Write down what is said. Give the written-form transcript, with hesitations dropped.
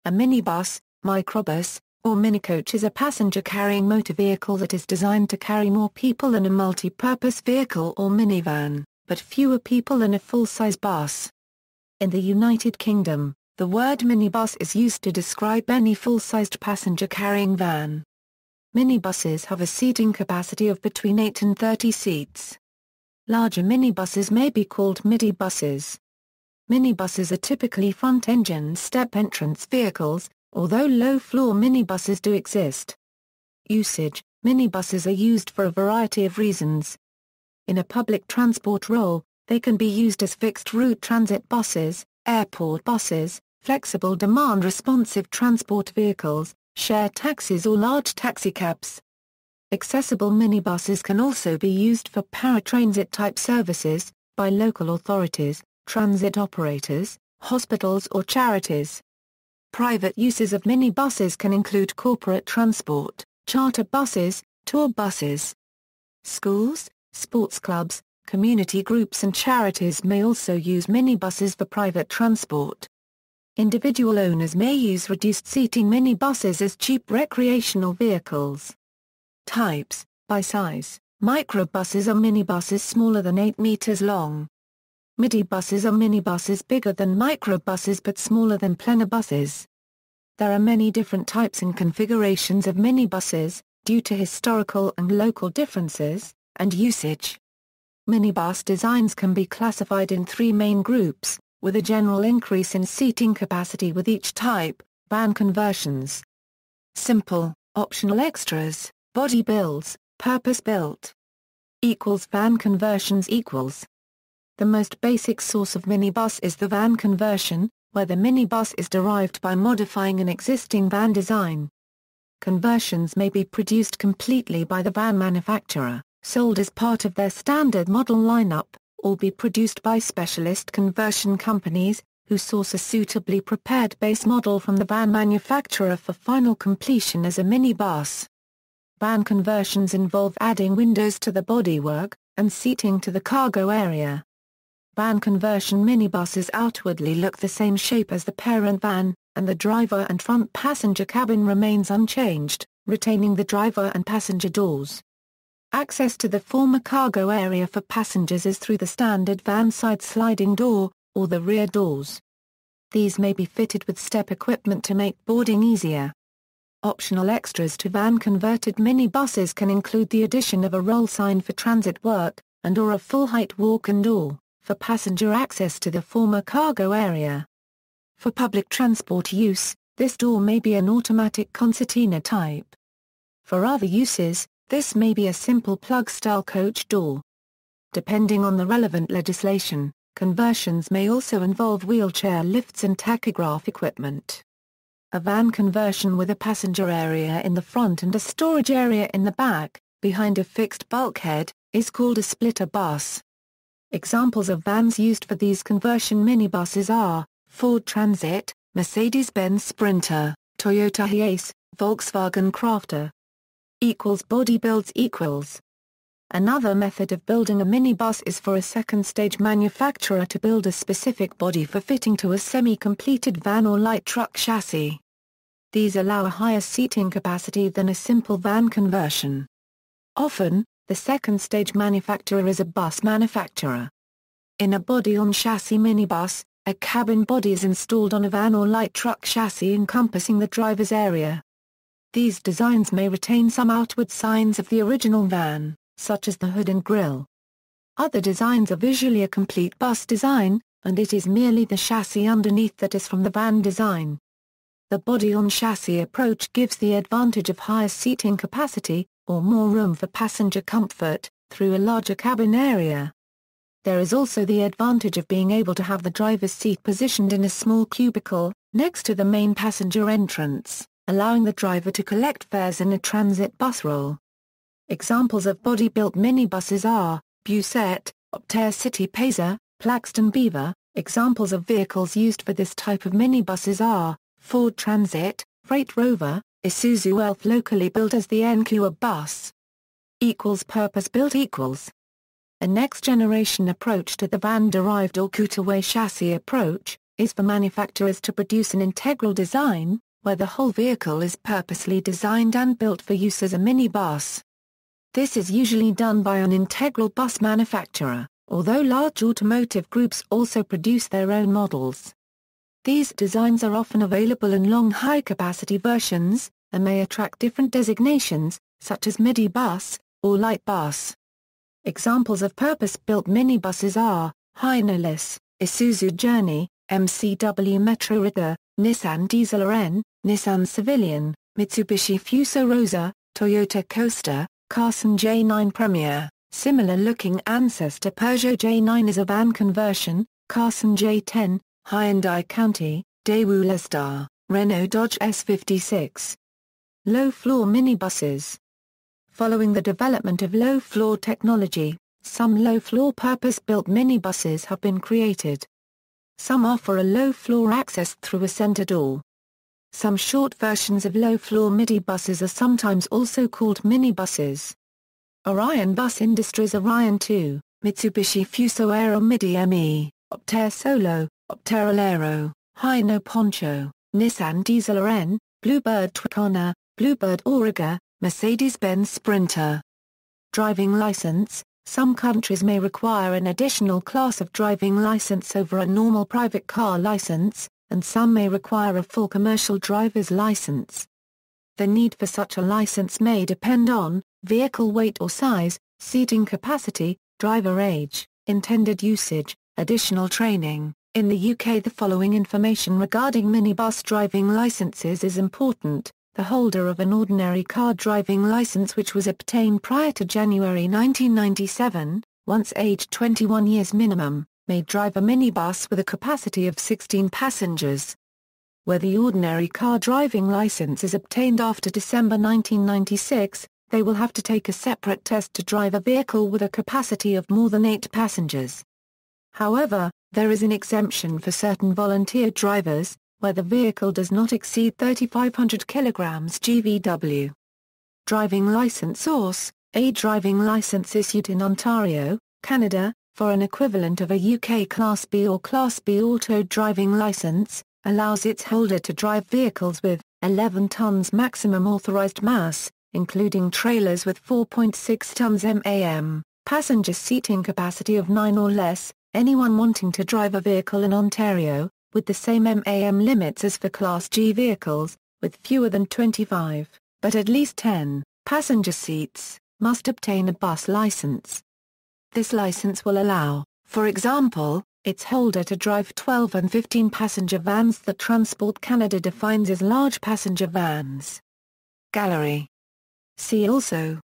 A minibus, microbus, or minicoach is a passenger-carrying motor vehicle that is designed to carry more people than a multi-purpose vehicle or minivan, but fewer people than a full-size bus. In the United Kingdom, the word minibus is used to describe any full-sized passenger-carrying van. Minibuses have a seating capacity of between 8 and 30 seats. Larger minibuses may be called midibuses. Minibuses are typically front-engine step-entrance vehicles, although low-floor minibuses do exist. Usage: minibuses are used for a variety of reasons. In a public transport role, they can be used as fixed-route transit buses, airport buses, flexible demand-responsive transport vehicles, shared taxis or large taxicabs. Accessible minibuses can also be used for paratransit-type services, by local authorities, transit operators, hospitals or charities. Private uses of minibuses can include corporate transport, charter buses, tour buses. Schools, sports clubs, community groups and charities may also use minibuses for private transport. Individual owners may use reduced-seating minibuses as cheap recreational vehicles. Types: by size, microbuses are minibuses smaller than 8 meters long. Midibuses are minibuses bigger than microbuses but smaller than plenarbuses. There are many different types and configurations of minibuses, due to historical and local differences, and usage. Minibus designs can be classified in 3 main groups, with a general increase in seating capacity with each type: van conversions, simple, optional extras, body builds, purpose-built. Van conversions equals. The most basic source of minibus is the van conversion, where the minibus is derived by modifying an existing van design. Conversions may be produced completely by the van manufacturer, sold as part of their standard model lineup, or be produced by specialist conversion companies, who source a suitably prepared base model from the van manufacturer for final completion as a minibus. Van conversions involve adding windows to the bodywork, and seating to the cargo area. Van conversion minibuses outwardly look the same shape as the parent van, and the driver and front passenger cabin remains unchanged, retaining the driver and passenger doors. Access to the former cargo area for passengers is through the standard van side sliding door, or the rear doors. These may be fitted with step equipment to make boarding easier. Optional extras to van-converted minibuses can include the addition of a roll sign for transit work, and/or a full-height walk-in door, for passenger access to the former cargo area. For public transport use, this door may be an automatic concertina type. For other uses, this may be a simple plug-style coach door. Depending on the relevant legislation, conversions may also involve wheelchair lifts and tachograph equipment. A van conversion with a passenger area in the front and a storage area in the back, behind a fixed bulkhead, is called a splitter bus. Examples of vans used for these conversion minibuses are Ford Transit, Mercedes-Benz Sprinter, Toyota Hiace, Volkswagen Crafter. Body builds equals. Another method of building a minibus is for a second-stage manufacturer to build a specific body for fitting to a semi-completed van or light truck chassis. These allow a higher seating capacity than a simple van conversion. Often, the second-stage manufacturer is a bus manufacturer. In a body-on-chassis minibus, a cabin body is installed on a van or light truck chassis encompassing the driver's area. These designs may retain some outward signs of the original van, such as the hood and grille. Other designs are visually a complete bus design, and it is merely the chassis underneath that is from the van design. The body-on-chassis approach gives the advantage of higher seating capacity, or more room for passenger comfort, through a larger cabin area. There is also the advantage of being able to have the driver's seat positioned in a small cubicle, next to the main passenger entrance, allowing the driver to collect fares in a transit bus roll. Examples of body-built minibuses are Busette, Optare City Pacer, Plaxton Beaver. Examples of vehicles used for this type of minibuses are Ford Transit, Freight Rover, Isuzu Elf locally built as the NQA bus. Purpose-built equals. A next-generation approach to the van-derived or cutaway chassis approach, is for manufacturers to produce an integral design, where the whole vehicle is purposely designed and built for use as a minibus. This is usually done by an integral bus manufacturer, although large automotive groups also produce their own models. These designs are often available in long high-capacity versions, and may attract different designations, such as midibus, or light bus. Examples of purpose-built minibuses are, Hinolis, Isuzu Journey, MCW Metro Rigger, Nissan Diesel RN, Nissan Civilian, Mitsubishi Fuso Rosa, Toyota Coaster, Carson J9 Premier. Similar-looking ancestor Peugeot J9 is a van conversion, Carson J10, Hyundai County, Daewoo Lestar, Renault Dodge S56. Low-floor minibuses. Following the development of low-floor technology, some low-floor purpose-built minibuses have been created. Some offer a low-floor access through a center door. Some short versions of low-floor midibuses are sometimes also called minibuses. Orion Bus Industries Orion 2, Mitsubishi Fuso Aero Midi ME, Optare Solo, Optare Alero, Hino Poncho, Nissan Diesel RN, Bluebird Twicana, Bluebird Auriga, Mercedes-Benz Sprinter. Driving license. Some countries may require an additional class of driving license over a normal private car license, and some may require a full commercial driver's license. The need for such a license may depend on vehicle weight or size, seating capacity, driver age, intended usage, additional training. In the UK, the following information regarding minibus driving licenses is important. The holder of an ordinary car driving license which was obtained prior to January 1997, once aged 21 years minimum, may drive a minibus with a capacity of 16 passengers. Where the ordinary car driving license is obtained after December 1996, they will have to take a separate test to drive a vehicle with a capacity of more than 8 passengers. However, there is an exemption for certain volunteer drivers, where the vehicle does not exceed 3,500 kilograms GVW. Driving license source. A driving license issued in Ontario, Canada, for an equivalent of a UK Class B or Class B auto driving license, allows its holder to drive vehicles with 11 tons maximum authorized mass, including trailers with 4.6 tons MAM, passenger seating capacity of 9 or less. Anyone wanting to drive a vehicle in Ontario, with the same MAM limits as for Class G vehicles, with fewer than 25, but at least 10, passenger seats, must obtain a bus license. This license will allow, for example, its holder to drive 12 and 15 passenger vans that Transport Canada defines as large passenger vans. Gallery. See also